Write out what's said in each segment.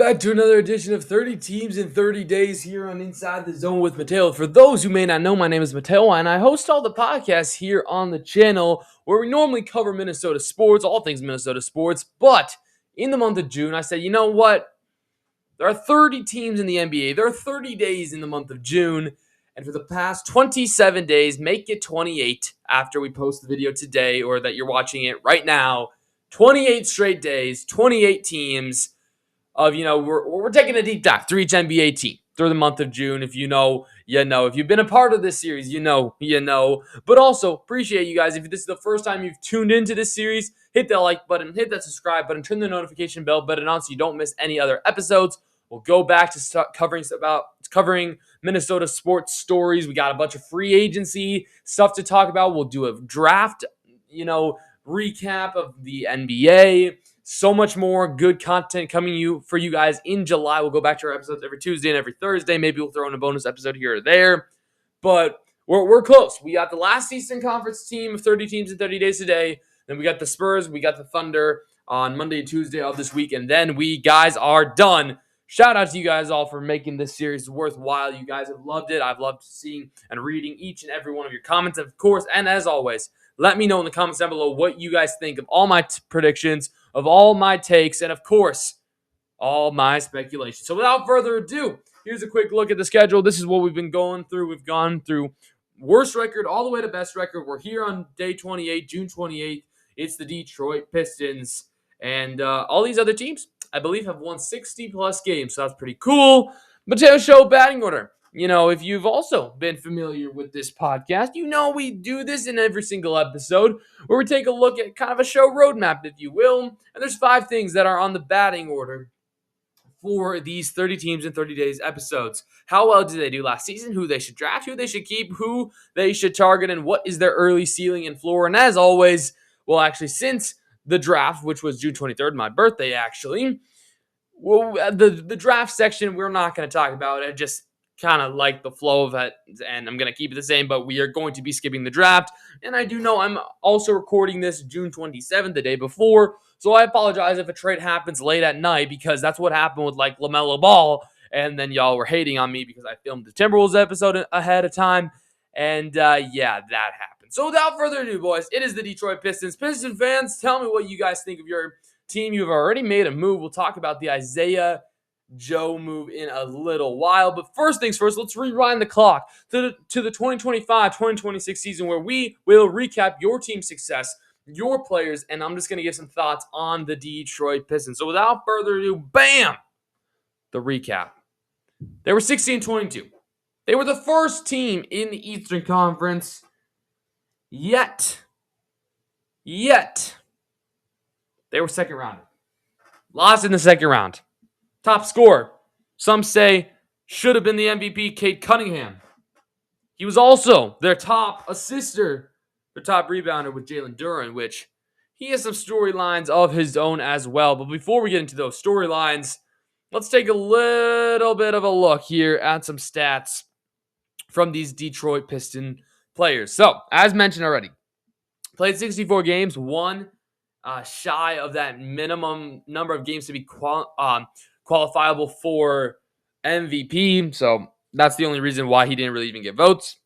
back to another edition of 30 Teams in 30 Days here on Inside the Zone with Mateo. For those who may not know, my name is Mateo, and I host all the podcasts here on the channel where we normally cover Minnesota sports, all things Minnesota sports. But in the month of June, I said, you know what? There are 30 teams in the NBA. There are 30 days in the month of June. And for the past 27 days, make it 28 after we post the video today or that you're watching it right now. 28 straight days, 28 teams. We're taking a deep dive through each NBA team through the month of June. If you know, you know. If you've been a part of this series, you know. But also, appreciate you guys. If this is the first time you've tuned into this series, hit that like button, hit that subscribe button, turn the notification bell button on so you don't miss any other episodes. We'll go back to start covering Minnesota sports stories. We got a bunch of free agency stuff to talk about. We'll do a draft, recap of the NBA. So much more good content coming for you guys in July. We'll go back to our episodes every Tuesday and every Thursday. Maybe we'll throw in a bonus episode here or there. But we're close. We got the last Eastern Conference team of 30 teams in 30 days today. Then we got the Spurs. We got the Thunder on Monday and Tuesday of this week. And then we guys are done. Shout out to you guys all for making this series worthwhile. You guys have loved it. I've loved seeing and reading each and every one of your comments, of course. And as always, let me know in the comments down below what you guys think of all my predictions, of all my takes, and of course, all my speculation. So without further ado, here's a quick look at the schedule. This is what we've been going through. We've gone through worst record all the way to best record. We're here on day 28, June 28th. It's the Detroit Pistons. And all these other teams, I believe, have won 60-plus games. So that's pretty cool. Mateo Show batting order. If you've also been familiar with this podcast, we do this in every single episode where we take a look at kind of a show roadmap, if you will. And there's 5 things that are on the batting order for these 30 teams in 30 days episodes. How well did they do last season? Who they should draft, who they should keep, who they should target, and what is their early ceiling and floor. And as always, since the draft, which was June 23rd, my birthday actually, the draft section, we're not going to talk about it. Just kind of like the flow of it, and I'm going to keep it the same, but we are going to be skipping the draft. And I do know I'm also recording this June 27th, the day before, so I apologize if a trade happens late at night, because that's what happened with LaMelo Ball, and then y'all were hating on me because I filmed the Timberwolves episode ahead of time, and that happened. So without further ado, boys, it is the Detroit Pistons. Piston fans, tell me what you guys think of your team. You've already made a move. We'll talk about the Isaiah Joe move in a little while. But first things first, let's rewind the clock to the 2025-2026 season, where we will recap your team's success, your players, and I'm just going to give some thoughts on the Detroit Pistons. So without further ado, bam! The recap. They were 16-22. They were the first team in the Eastern Conference, yet they were second round. Lost in the second round. Top scorer, some say, should have been the MVP, Cade Cunningham. He was also their top assister, their top rebounder with Jalen Duren, which he has some storylines of his own as well. But before we get into those storylines, let's take a little bit of a look here at some stats from these Detroit Piston players. So, as mentioned already, played 64 games, one shy of that minimum number of games to be qualifiable for MVP. So that's the only reason why he didn't really even get votes.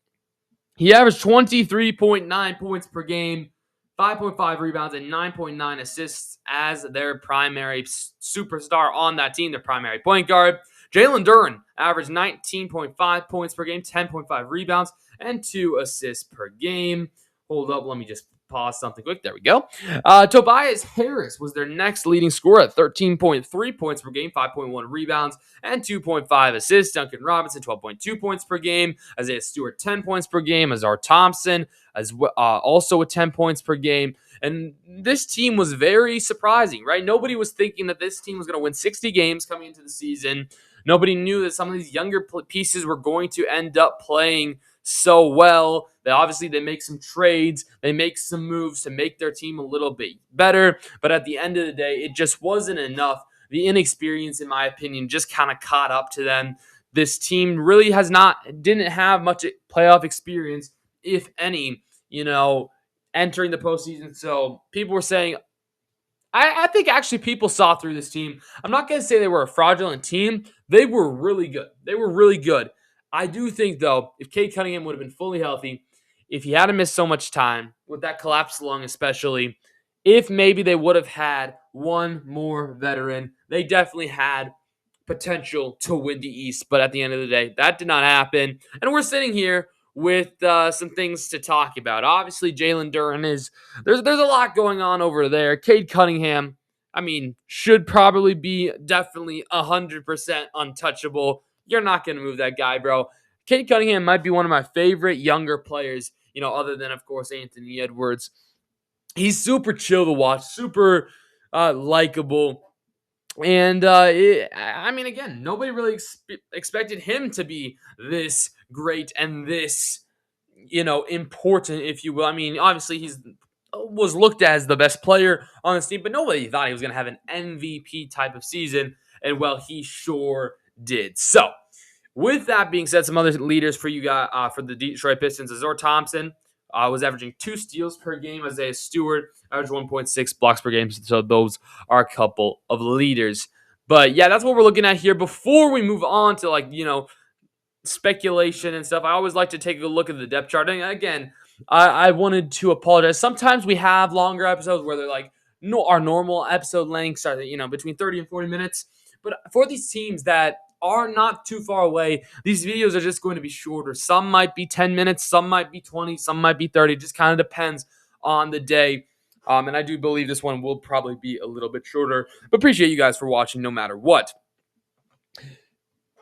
He averaged 23.9 points per game, 5.5 rebounds, and 9.9 assists as their primary superstar on that team, their primary point guard. Jalen Duren averaged 19.5 points per game, 10.5 rebounds, and 2 assists per game. Hold up, let me just pause something quick. There we go. Tobias Harris was their next leading scorer at 13.3 points per game, 5.1 rebounds, and 2.5 assists. Duncan Robinson, 12.2 points per game. Isaiah Stewart, 10 points per game. Azar Thompson, also with 10 points per game. And this team was very surprising, right? Nobody was thinking that this team was going to win 60 games coming into the season. Nobody knew that some of these younger pieces were going to end up playing so well. They make some trades, they make some moves to make their team a little bit better, but at the end of the day, it just wasn't enough. The inexperience, in my opinion, just kind of caught up to them. This team really didn't have much playoff experience, if any, entering the postseason. So people were saying, I think actually people saw through this team. I'm not going to say they were a fraudulent team. They were really good. They were really good. I do think, though, if Cade Cunningham would have been fully healthy, if he hadn't missed so much time, with that collapsed lung especially, if maybe they would have had one more veteran, they definitely had potential to win the East. But at the end of the day, that did not happen. And we're sitting here with some things to talk about. Obviously, Jalen Duren is there's a lot going on over there. Cade Cunningham, I mean, should probably be definitely 100% untouchable. You're not going to move that guy, bro. Cade Cunningham might be one of my favorite younger players, other than, of course, Anthony Edwards. He's super chill to watch, super likable. And I mean, again, nobody really expected him to be this great and this, important, if you will. I mean, obviously he's was looked at as the best player on this team, but nobody thought he was going to have an MVP type of season. And well, he sure did. So, with that being said, some other leaders for you guys for the Detroit Pistons: Azor Thompson was averaging 2 steals per game. Isaiah Stewart averaged 1.6 blocks per game. So those are a couple of leaders. But yeah, that's what we're looking at here. Before we move on to speculation and stuff, I always like to take a look at the depth chart. And again, I wanted to apologize. Sometimes we have longer episodes where they're our normal episode lengths are between 30 and 40 minutes. But for these teams that are not too far away, these videos are just going to be shorter. Some might be 10 minutes, some might be 20, some might be 30. It just kind of depends on the day. And I do believe this one will probably be a little bit shorter. But appreciate you guys for watching no matter what.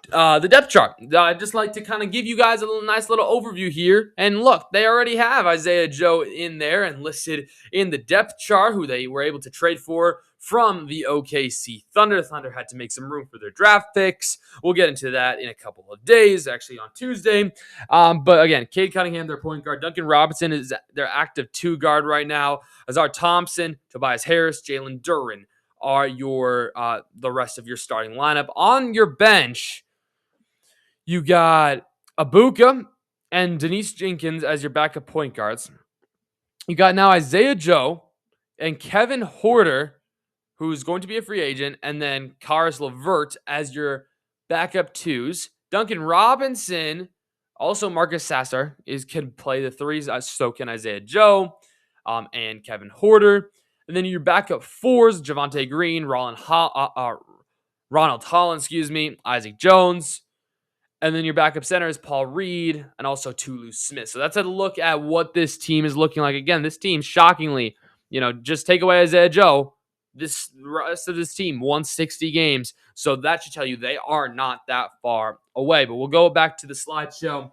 The depth chart. I'd just like to kind of give you guys a nice little overview here. And look, they already have Isaiah Joe in there and listed in the depth chart who they were able to trade for from the OKC Thunder. Thunder had to make some room for their draft picks. We'll get into that in a couple of days, actually on Tuesday. But again, Cade Cunningham, their point guard. Duncan Robinson is their active 2 guard right now. Azar Thompson, Tobias Harris, Jalen Duren are your the rest of your starting lineup. On your bench, you got Abuka and Denise Jenkins as your backup point guards. You got now Isaiah Joe and Kevin Huerter, who's going to be a free agent, and then Karis LeVert as your backup 2s. Duncan Robinson, also Marcus Sasser, can play the 3s, so can Isaiah Joe and Kevin Huerter. And then your backup 4s, Javonte Green, Ronald Holland, Isaac Jones. And then your backup center is Paul Reed and also Tulu Smith. So that's a look at what this team is looking like. Again, this team, shockingly, just take away Isaiah Joe, this rest of this team won 60 games. So that should tell you they are not that far away. But we'll go back to the slideshow,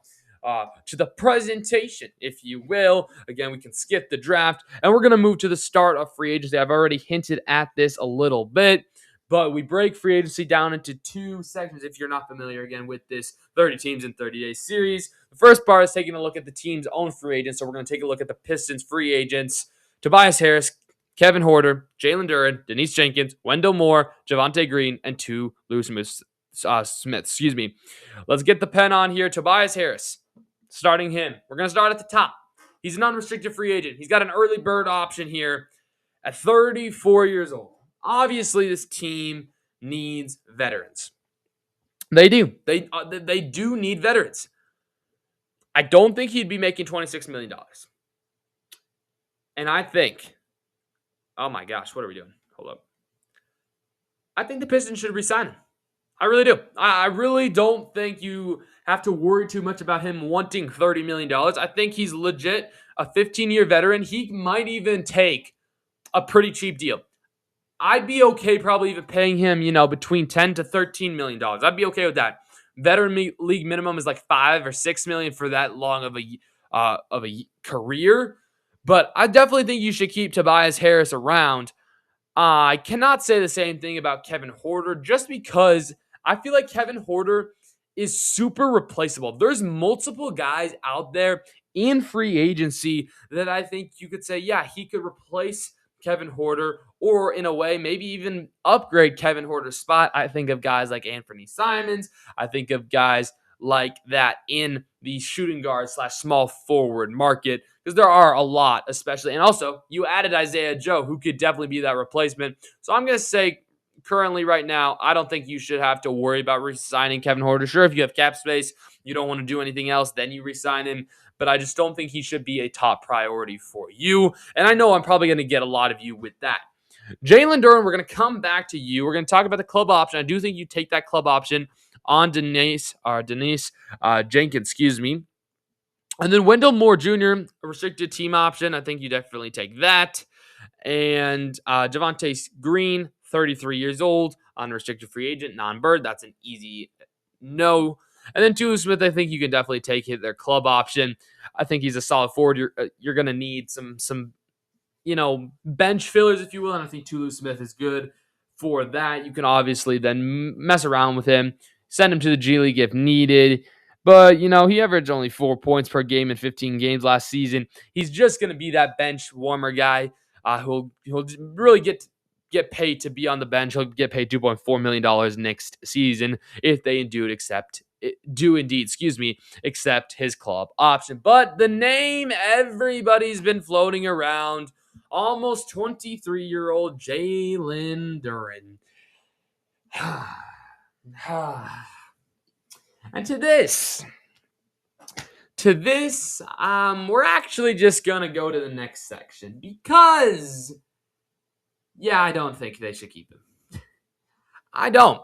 to the presentation, if you will. Again, we can skip the draft, and we're going to move to the start of free agency. I've already hinted at this a little bit. But we break free agency down into 2 segments if you're not familiar, again, with this 30 teams in 30 days series. The first part is taking a look at the team's own free agents. So we're going to take a look at the Pistons free agents: Tobias Harris, Kevin Huerter, Jalen Duren, Denise Jenkins, Wendell Moore, Javonte Green, and Tulu Smith. Let's get the pen on here. Tobias Harris, starting him. We're going to start at the top. He's an unrestricted free agent. He's got an early bird option here at 34 years old. Obviously, this team needs veterans. They do. They do need veterans. I don't think he'd be making $26 million. And I think, oh my gosh, what are we doing? Hold up. I think the Pistons should re-sign him. I really do. I really don't think you have to worry too much about him wanting $30 million. I think he's legit a 15-year veteran. He might even take a pretty cheap deal. I'd be okay probably even paying him, between $10 to $13 million. I'd be okay with that. Veteran league minimum is like $5 or $6 million for that long of a career. But I definitely think you should keep Tobias Harris around. I cannot say the same thing about Kevin Huerter just because I feel like Kevin Huerter is super replaceable. There's multiple guys out there in free agency that I think you could say, yeah, he could replace Kevin Huerter, or in a way, maybe even upgrade Kevin Huerter's spot. I think of guys like Anthony Simons. I think of guys like that in the shooting guard / small forward market. because there are a lot, especially. And also, you added Isaiah Joe, who could definitely be that replacement. So I'm going to say currently right now, I don't think you should have to worry about re-signing Kevin Huerter. Sure, if you have cap space, you don't want to do anything else, then you re-sign him. But I just don't think he should be a top priority for you. And I know I'm probably going to get a lot of you with that. Jalen Duren, we're going to come back to you. We're going to talk about the club option. I do think you take that club option on Denise Jenkins, excuse me. And then Wendell Moore Jr., a restricted team option. I think you definitely take that. And Javonte Green, 33 years old, unrestricted free agent, non-bird. That's an easy no. And then Tulu Smith, I think you can definitely take their club option. I think he's a solid forward. You're going to need some bench fillers, if you will. And I think Tulu Smith is good for that. You can obviously then mess around with him, send him to the G League if needed. But, he averaged only 4 points per game in 15 games last season. He's just going to be that bench warmer guy who'll really get paid to be on the bench. He'll get paid $2.4 million next season if they accept his club option. But the name everybody's been floating around, almost 23-year-old Jalen Duren. And to this, we're actually just going to go to the next section because, I don't think they should keep him. I don't.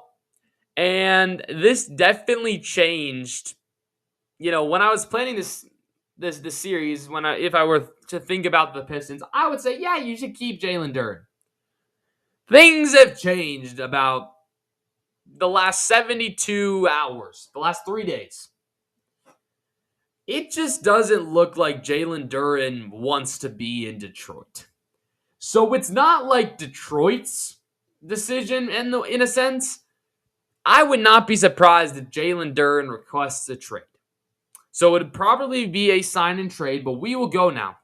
And this definitely changed. When I was planning this series, if I were to think about the Pistons, I would say, you should keep Jalen Duren. Things have changed about the last 72 hours, the last 3 days. It just doesn't look like Jalen Duren wants to be in Detroit. So it's not like Detroit's decision in a sense. I would not be surprised if Jalen Duren requests a trade. So it would probably be a sign and trade, but we will go now.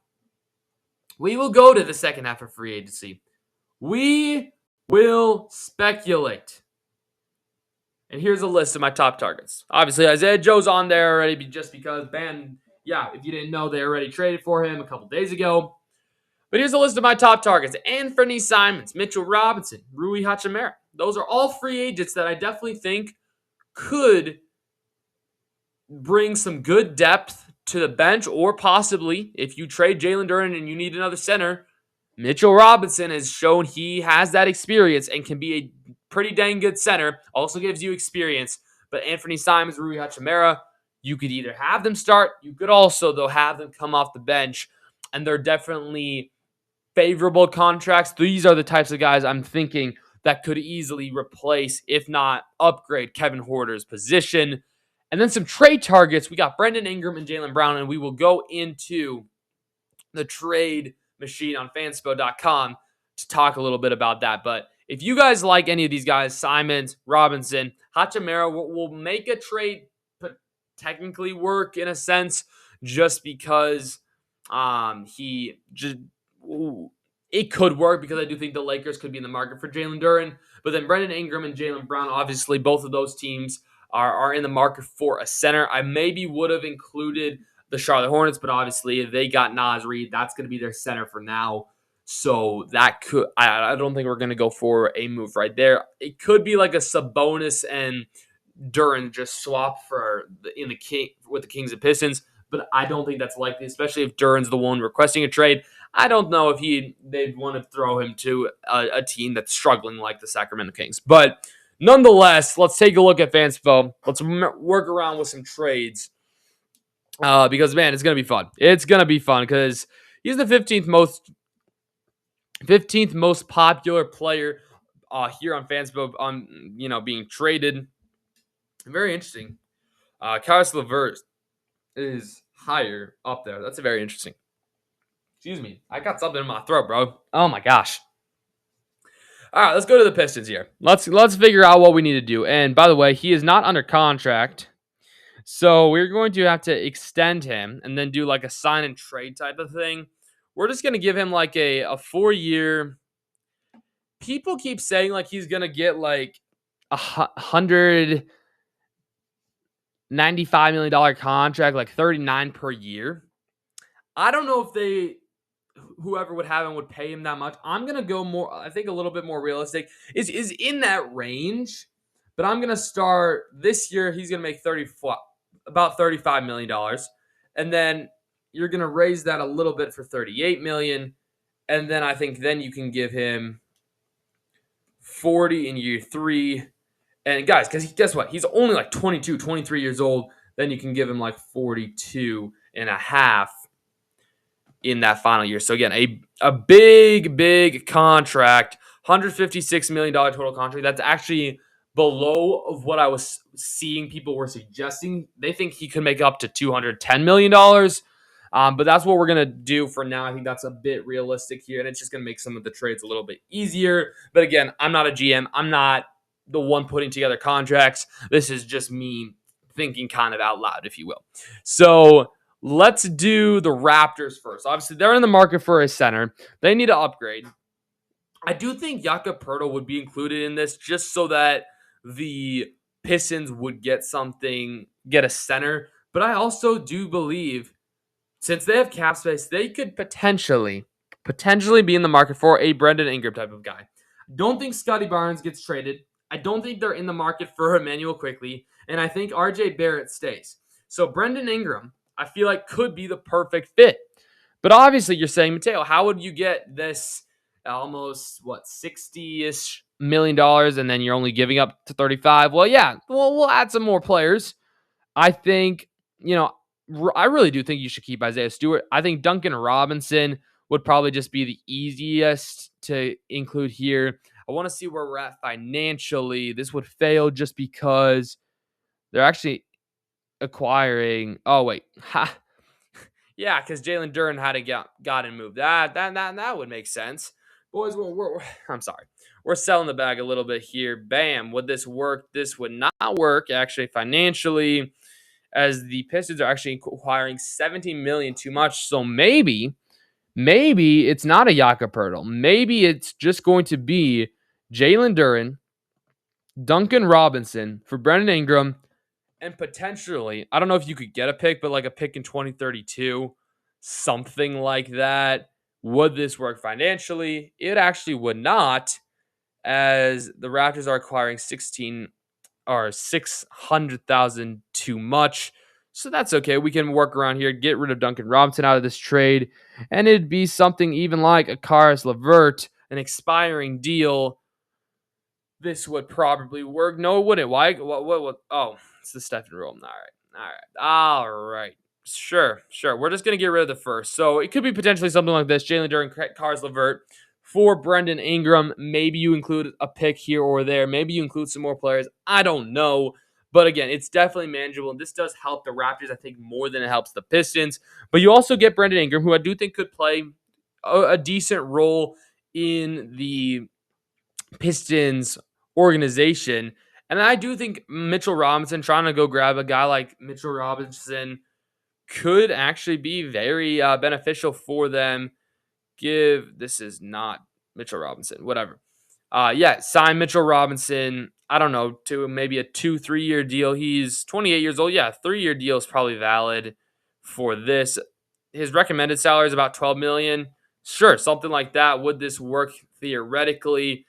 We will go to the second half of free agency. We will speculate. And here's a list of my top targets. Obviously, Isaiah Joe's on there already just because, if you didn't know, they already traded for him a couple days ago. But here's a list of my top targets. Anthony Simons, Mitchell Robinson, Rui Hachimura. Those are all free agents that I definitely think could bring some good depth to the bench, or possibly, if you trade Jalen Duren and you need another center, Mitchell Robinson has shown he has that experience and can be a pretty dang good center. Also gives you experience. But Anthony Simons, Rui Hachimura, you could either have them start. You could also, though, have them come off the bench. And they're definitely favorable contracts. These are the types of guys I'm thinking that could easily replace, if not upgrade, Kevin Huerter's position. And then some trade targets. We got Brandon Ingram and Jaylen Brown, and we will go into the trade machine on fanspo.com to talk a little bit about that. But if you guys like any of these guys, Simons, Robinson, Hachimura, will make a trade technically work in a sense, just because it could work, because I do think the Lakers could be in the market for Jalen Duren. But then Brandon Ingram and Jaylen Brown, obviously both of those teams are in the market for a center. I maybe would have included the Charlotte Hornets, but obviously if they got Naz Reid, that's going to be their center for now. So that could, I don't think we're going to go for a move right there. It could be like a Sabonis and Duren just swap with the Kings and Pistons, but I don't think that's likely, especially if Duren's the one requesting a trade. I don't know if they'd want to throw him to a team that's struggling like the Sacramento Kings. But nonetheless, let's take a look at Fanspo. Let's work around with some trades. Because, man, it's going to be fun. It's going to be fun because he's the 15th most popular player here on Fanspo being traded. Very interesting. Caris LeVert is higher up there. That's very interesting. Excuse me. I got something in my throat, bro. Oh, my gosh. All right, let's go to the Pistons here. Let's figure out what we need to do. And, by the way, he is not under contract. So we're going to have to extend him and then do like a sign and trade type of thing. We're just going to give him like a 4-year. People keep saying like he's going to get like $195 million contract, like $39 per year. I don't know if whoever would have him would pay him that much. I'm gonna go more. I think a little bit more realistic is in that range. But I'm gonna start this year. He's gonna make about $35 million, and then you're gonna raise that a little bit for 38 million, and then I think then you can give him 40 in year 3. And guys, because guess what? He's only like 22, 23 years old. Then you can give him like 42 and a half in that final year. So again, a big contract, $156 million total contract. That's actually below of what I was seeing people were suggesting. They think he could make up to $210 million. But that's what we're going to do for now. I think that's a bit realistic here, and it's just going to make some of the trades a little bit easier. But again, I'm not a GM. I'm not the one putting together contracts. This is just me thinking kind of out loud, if you will. So let's do the Raptors first. Obviously, they're in the market for a center. They need to upgrade. I do think Jakob Poeltl would be included in this just so that the Pistons would get a center. But I also do believe, since they have cap space, they could potentially be in the market for a Brandon Ingram type of guy. Don't think Scotty Barnes gets traded. I don't think they're in the market for Emmanuel Quickly. And I think RJ Barrett stays. So Brandon Ingram, I feel like, could be the perfect fit. But obviously, you're saying, Mateo, how would you get this almost, $60-ish million, and then you're only giving up to 35? Well, yeah, we'll add some more players. I think, I really do think you should keep Isaiah Stewart. I think Duncan Robinson would probably just be the easiest to include here. I want to see where we're at financially. This would fail just because they're actually acquiring. Oh, wait. Yeah, because Jalen Duren had to got and moved. That would make sense. Boys, I'm sorry. We're selling the bag a little bit here. Bam. Would this work? This would not work, actually, financially, as the Pistons are actually acquiring $17 million too much. So maybe it's not a Jakob Poeltl. Maybe it's just going to be Jalen Duren, Duncan Robinson for Brandon Ingram, and potentially, I don't know if you could get a pick, but like a pick in 2032, something like that. Would this work financially? It actually would not, as the Raptors are acquiring 600,000 too much. So that's okay. We can work around here, get rid of Duncan Robinson out of this trade, and it'd be something even like a Caris LeVert, an expiring deal. This would probably work. No, it wouldn't. Why? What? Oh, it's the Stephen rule. All right. Sure. We're just going to get rid of the first. So it could be potentially something like this. Jalen Duren, Caris LeVert for Brandon Ingram. Maybe you include a pick here or there. Maybe you include some more players. I don't know. But again, it's definitely manageable. And this does help the Raptors, I think, more than it helps the Pistons. But you also get Brandon Ingram, who I do think could play a decent role in the Pistons organization. And I do think Mitchell Robinson, trying to go grab a guy like Mitchell Robinson, could actually be very beneficial for them. This is not Mitchell Robinson, whatever. Sign Mitchell Robinson, I don't know, to maybe a 2-3 year deal. He's 28 years old. Yeah, 3-year deal is probably valid for this. His recommended salary is about $12 million. Sure, something like that. Would this work theoretically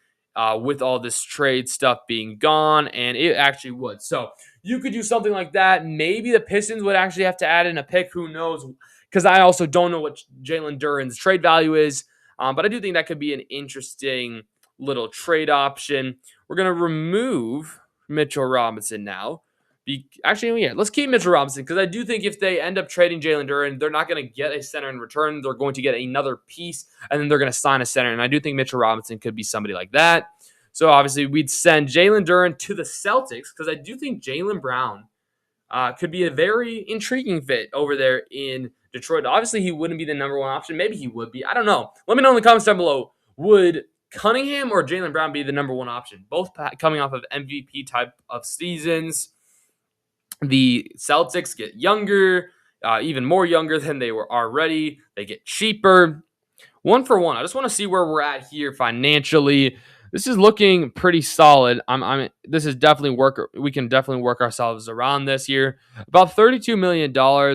with all this trade stuff being gone? And it actually would. So you could do something like that. Maybe the Pistons would actually have to add in a pick. Who knows? Because I also don't know what Jalen Duren's trade value is. But I do think that could be an interesting little trade option. We're going to remove Mitchell Robinson now. Let's keep Mitchell Robinson, because I do think if they end up trading Jalen Duren, they're not going to get a center in return. They're going to get another piece, and then they're going to sign a center. And I do think Mitchell Robinson could be somebody like that. So obviously, we'd send Jalen Duren to the Celtics, because I do think Jaylen Brown could be a very intriguing fit over there in Detroit. Obviously, he wouldn't be the number one option. Maybe he would be. I don't know. Let me know in the comments down below. Would Cunningham or Jaylen Brown be the number one option? Both coming off of MVP type of seasons. The Celtics get younger, even more younger than they were already. They get cheaper. 1 for 1. I just want to see where we're at here financially. this is looking pretty solid. This is definitely work. We can definitely work ourselves around this year. About $32 million.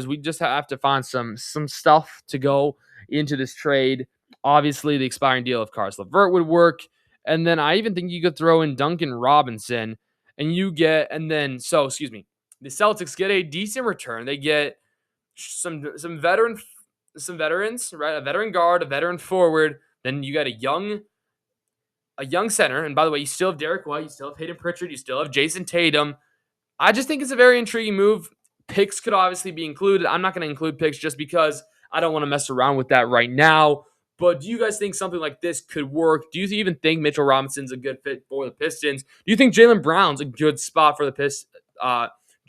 We just have to find some stuff to go into this trade. Obviously, the expiring deal of Caris LeVert would work, and then I even think you could throw in Duncan Robinson, and you get and then so excuse me. The Celtics get a decent return. They get some veterans, right? A veteran guard, a veteran forward. Then you got a young center. And by the way, you still have Derek White, you still have Hayden Pritchard, you still have Jason Tatum. I just think it's a very intriguing move. Picks could obviously be included. I'm not going to include picks just because I don't want to mess around with that right now. But do you guys think something like this could work? Do you even think Mitchell Robinson's a good fit for the Pistons? Do you think Jaylen Brown's a good spot for the Pistons?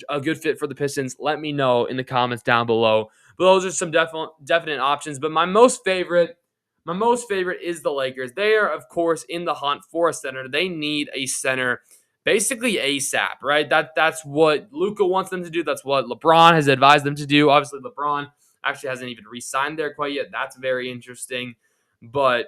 A good fit for the Pistons? Let me know in the comments down below. But those are some definite options. But my most favorite is the Lakers. They are, of course, in the hunt for a center. They need a center basically ASAP, right? That's what Luka wants them to do. That's what LeBron has advised them to do. Obviously, LeBron actually hasn't even re-signed there quite yet. That's very interesting. But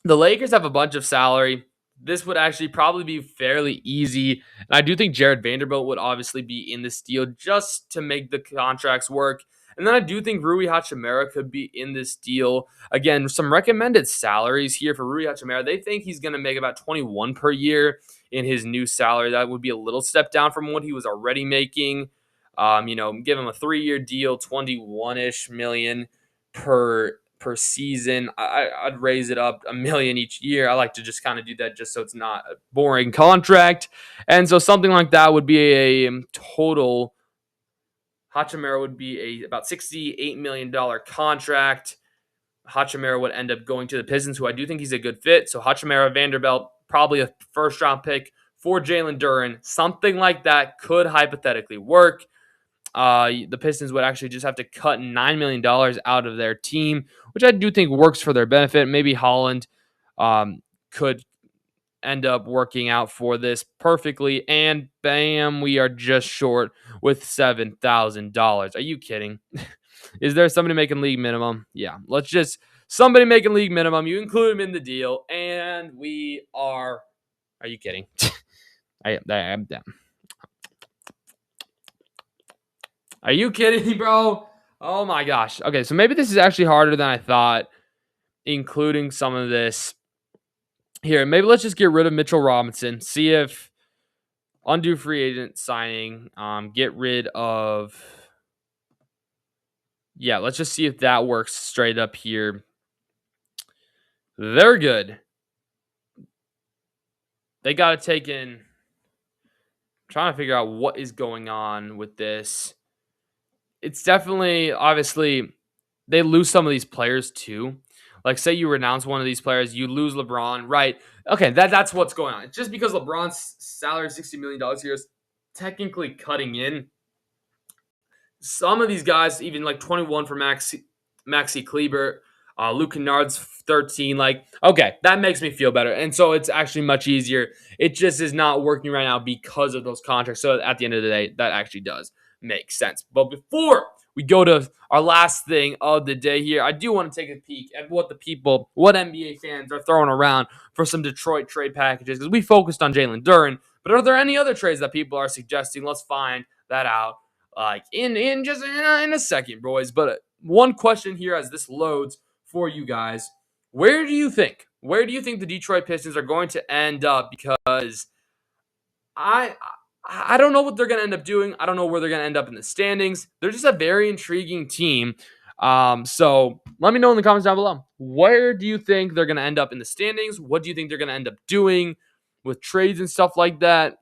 the Lakers have a bunch of salary. This would actually probably be fairly easy. And I do think Jared Vanderbilt would obviously be in this deal just to make the contracts work. And then I do think Rui Hachimura could be in this deal. Again, some recommended salaries here for Rui Hachimura. They think he's going to make about 21 per year in his new salary. That would be a little step down from what he was already making. Give him a 3-year deal, 21-ish million per season. I'd raise it up $1 million each year. I like to just kind of do that just so it's not a boring contract. And so something like that would be a total. Hachimura would be about $68 million contract. Hachimura would end up going to the Pistons, who I do think he's a good fit. So Hachimura, Vanderbilt, probably a first-round pick for Jalen Duren. Something like that could hypothetically work. The Pistons would actually just have to cut $9 million out of their team, which I do think works for their benefit. Maybe Holland could end up working out for this perfectly. And bam, we are just short with $7,000. Are you kidding? Is there somebody making league minimum? Yeah, somebody making league minimum. You include them in the deal, and we are. Are you kidding? I am. Are you kidding me, bro? Oh my gosh. Okay, so maybe this is actually harder than I thought, including some of this. Here, maybe let's just get rid of Mitchell Robinson. See if undo free agent signing. Get rid of. Yeah, let's just see if that works straight up here. They're good. They got to take in. I'm trying to figure out what is going on with this. It's definitely, obviously, they lose some of these players too. Like, say you renounce one of these players, you lose LeBron, right? Okay, that's what's going on. It's just because LeBron's salary $60 million here is technically cutting in. Some of these guys, even like 21 for Maxi Kleber, Luke Kennard's 13. Like, okay, that makes me feel better. And so it's actually much easier. It just is not working right now because of those contracts. So at the end of the day, that actually does make sense. But before we go to our last thing of the day here, I do want to take a peek at what NBA fans are throwing around for some Detroit trade packages, because we focused on Jalen Duren. But are there any other trades that people are suggesting? Let's find that out in a second, boys. But one question here as this loads for you guys: Where do you think the Detroit Pistons are going to end up? Because I don't know what they're going to end up doing. I don't know where they're going to end up in the standings. They're just a very intriguing team. So let me know in the comments down below. Where do you think they're going to end up in the standings? What do you think they're going to end up doing with trades and stuff like that?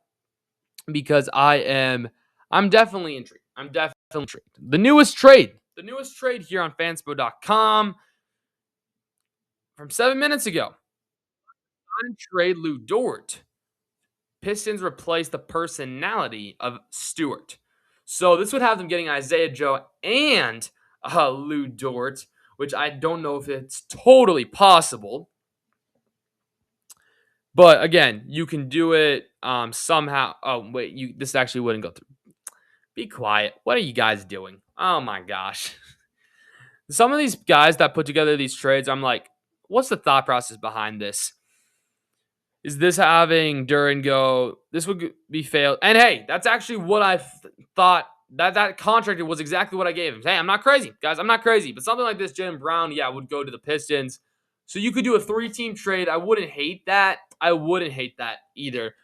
Because I'm definitely intrigued. The newest trade here on fanspo.com from 7 minutes ago. Trade Lou Dort. Pistons replace the personality of Stewart. So this would have them getting Isaiah Joe and Lou Dort, which I don't know if it's totally possible. But again, you can do it somehow. Oh, wait, this actually wouldn't go through. Be quiet. What are you guys doing? Oh my gosh. Some of these guys that put together these trades, I'm like, what's the thought process behind this? is this having Duran go? This would be failed. And hey, that's actually what I thought. That contract was exactly what I gave him. Hey, I'm not crazy, guys. I'm not crazy. But something like this, Jaylen Brown, yeah, would go to the Pistons. So you could do a 3-team trade. I wouldn't hate that. I wouldn't hate that either.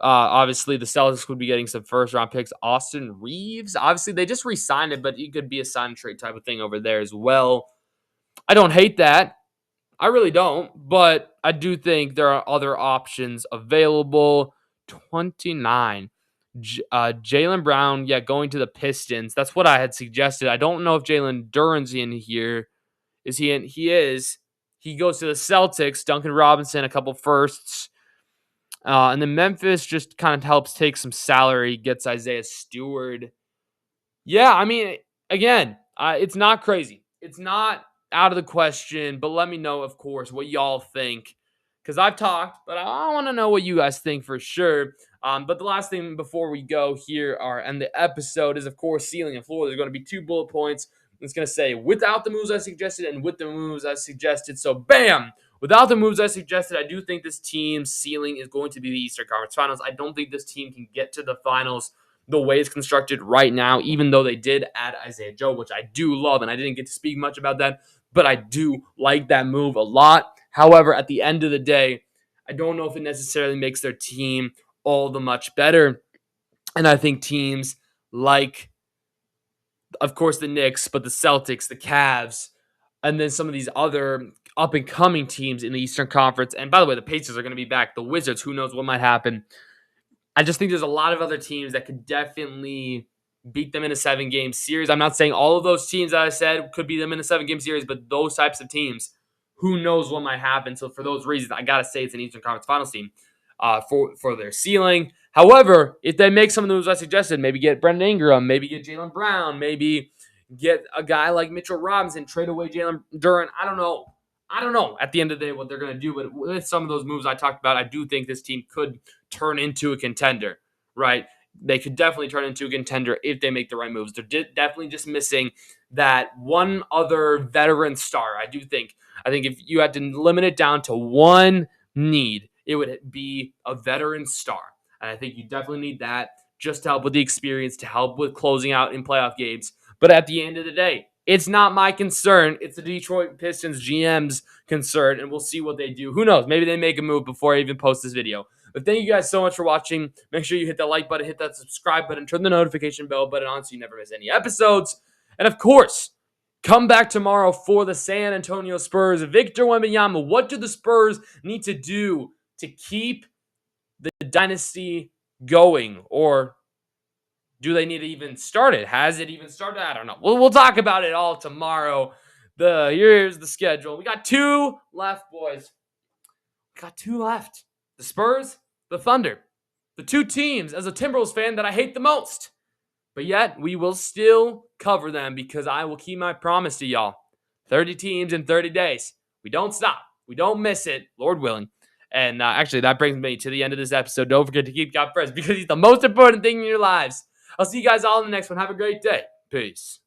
Obviously, the Celtics would be getting some first-round picks. Austin Reeves, obviously, they just re-signed it, but it could be a sign and trade type of thing over there as well. I don't hate that. I really don't, but I do think there are other options available. 29. Jaylen Brown, yeah, going to the Pistons. That's what I had suggested. I don't know if Jalen Duran's in here. Is he in? He is. He goes to the Celtics. Duncan Robinson, a couple firsts. And then Memphis just kind of helps take some salary, gets Isaiah Stewart. Yeah, I mean, again, it's not crazy. It's not out of the question, but let me know, of course, what y'all think. Because I've talked, but I want to know what you guys think for sure. But the last thing before we go here and the episode is, of course, ceiling and floor. There's going to be 2 bullet points. It's going to say without the moves I suggested and with the moves I suggested. So, bam! Without the moves I suggested, I do think this team's ceiling is going to be the Eastern Conference Finals. I don't think this team can get to the finals the way it's constructed right now, even though they did add Isaiah Joe, which I do love, and I didn't get to speak much about that, but I do like that move a lot. However, at the end of the day, I don't know if it necessarily makes their team all the much better. And I think teams like, of course, the Knicks, but the Celtics, the Cavs, and then some of these other up-and-coming teams in the Eastern Conference. And by the way, the Pacers are going to be back. The Wizards, who knows what might happen. I just think there's a lot of other teams that could definitely beat them in a 7-game series. I'm not saying all of those teams that I said could beat them in a 7-game series, but those types of teams, who knows what might happen. So for those reasons, I got to say it's an Eastern Conference Finals team for their ceiling. However, if they make some of the moves I suggested, maybe get Brandon Ingram, maybe get Jaylen Brown, maybe get a guy like Mitchell Robinson, trade away Jalen Duran. I don't know at the end of the day what they're going to do, but with some of those moves I talked about, I do think this team could turn into a contender, right? They could definitely turn into a contender if they make the right moves. They're definitely just missing that one other veteran star. I think if you had to limit it down to one need, it would be a veteran star. And I think you definitely need that just to help with the experience, to help with closing out in playoff games. But at the end of the day, it's not my concern. It's the Detroit Pistons GM's concern, and we'll see what they do. Who knows? Maybe they make a move before I even post this video. But thank you guys so much for watching. Make sure you hit that like button, hit that subscribe button, turn the notification bell button on so you never miss any episodes. And of course, come back tomorrow for the San Antonio Spurs. Victor Wembanyama, what do the Spurs need to do to keep the dynasty going? Or do they need to even start it? Has it even started? I don't know. We'll talk about it all tomorrow. Here's the schedule. We got 2 left, boys. We got 2 left. The Spurs, the Thunder. The 2 teams, as a Timberwolves fan, that I hate the most. But yet, we will still cover them because I will keep my promise to y'all. 30 teams in 30 days. We don't stop. We don't miss it, Lord willing. And actually, that brings me to the end of this episode. Don't forget to keep God first because he's the most important thing in your lives. I'll see you guys all in the next one. Have a great day. Peace.